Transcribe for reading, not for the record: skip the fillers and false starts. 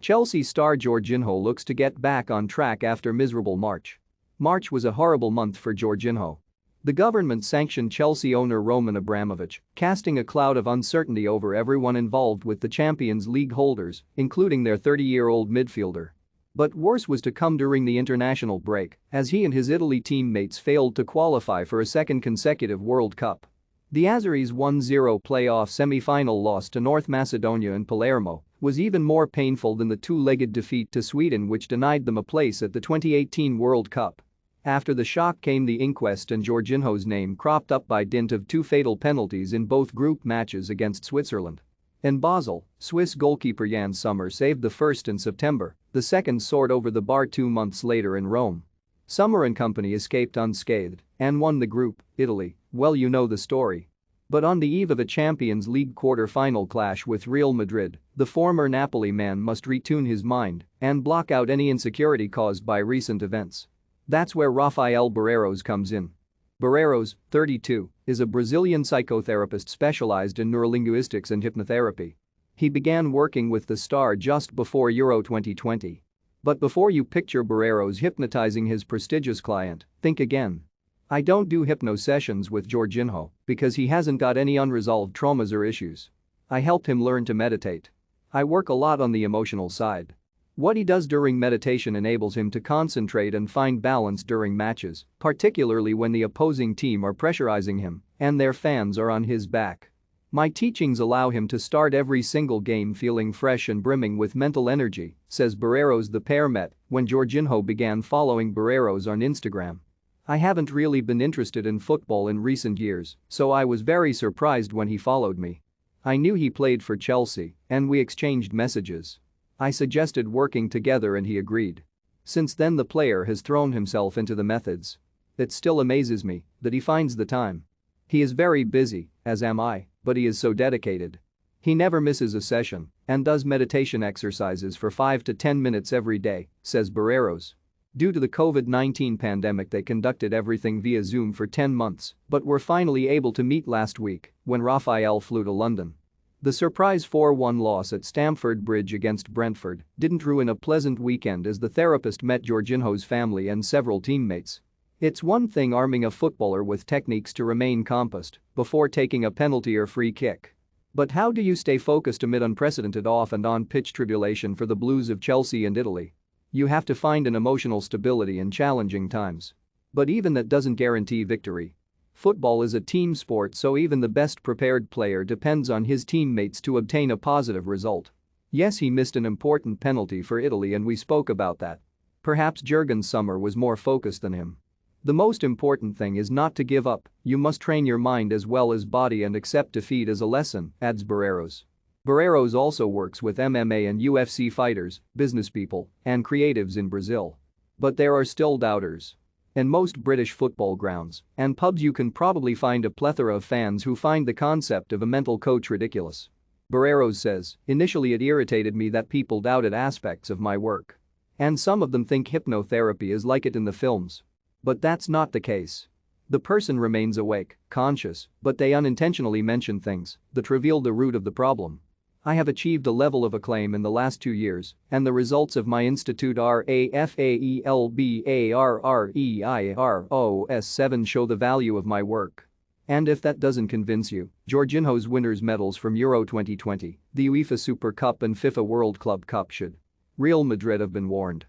Chelsea star Jorginho looks to get back on track after miserable March. March was a horrible month for Jorginho. The government sanctioned Chelsea owner Roman Abramovich, casting a cloud of uncertainty over everyone involved with the Champions League holders, including their 30-year-old midfielder. But worse was to come during the international break, as he and his Italy teammates failed to qualify for a second consecutive World Cup. The Azzurri's 1-0 playoff semi-final loss to North Macedonia in Palermo was even more painful than the two-legged defeat to Sweden, which denied them a place at the 2018 World Cup. After the shock came the inquest, and Jorginho's name cropped up by dint of two fatal penalties in both group matches against Switzerland. In Basel, Swiss goalkeeper Jan Sommer saved the first in September, the second soared over the bar 2 months later in Rome. Sommer and company escaped unscathed and won the group. Italy, well, you know the story. But on the eve of a Champions League quarter-final clash with Real Madrid, the former Napoli man must retune his mind and block out any insecurity caused by recent events. That's where Rafael Barreiros comes in. Barreiros, 32, is a Brazilian psychotherapist specialized in neurolinguistics and hypnotherapy. He began working with the star just before Euro 2020. But before you picture Barreiros hypnotizing his prestigious client, think again. I don't do hypno sessions with Jorginho because he hasn't got any unresolved traumas or issues. I helped him learn to meditate. I work a lot on the emotional side. What he does during meditation enables him to concentrate and find balance during matches, particularly when the opposing team are pressurizing him and their fans are on his back. My teachings allow him to start every single game feeling fresh and brimming with mental energy, says Barreiros. The pair met when Jorginho began following Barreiros on Instagram. I haven't really been interested in football in recent years, so I was very surprised when he followed me. I knew he played for Chelsea, and we exchanged messages. I suggested working together and he agreed. Since then the player has thrown himself into the methods. It still amazes me that he finds the time. He is very busy, as am I, but he is so dedicated. He never misses a session and does meditation exercises for 5 to 10 minutes every day, says Barreiros. Due to the COVID-19 pandemic, they conducted everything via Zoom for 10 months, but were finally able to meet last week when Rafael flew to London. The surprise 4-1 loss at Stamford Bridge against Brentford didn't ruin a pleasant weekend as the therapist met Jorginho's family and several teammates. It's one thing arming a footballer with techniques to remain composed before taking a penalty or free kick. But how do you stay focused amid unprecedented off and on-pitch tribulation for the Blues of Chelsea and Italy? You have to find an emotional stability in challenging times. But even that doesn't guarantee victory. Football is a team sport, so even the best prepared player depends on his teammates to obtain a positive result. Yes, he missed an important penalty for Italy and we spoke about that. Perhaps Jurgen Sommer was more focused than him. The most important thing is not to give up. You must train your mind as well as body and accept defeat as a lesson, adds Barreiros. Barreiros also works with MMA and UFC fighters, businesspeople, and creatives in Brazil. But there are still doubters. In most British football grounds and pubs you can probably find a plethora of fans who find the concept of a mental coach ridiculous. Barreiros says, initially it irritated me that people doubted aspects of my work. And some of them think hypnotherapy is like it in the films. But that's not the case. The person remains awake, conscious, but they unintentionally mention things that reveal the root of the problem. I have achieved a level of acclaim in the last 2 years, and the results of my institute RAFAELBARREIROS7 show the value of my work. And if that doesn't convince you, Jorginho's winners' medals from Euro 2020, the UEFA Super Cup and FIFA World Club Cup should. Real Madrid have been warned.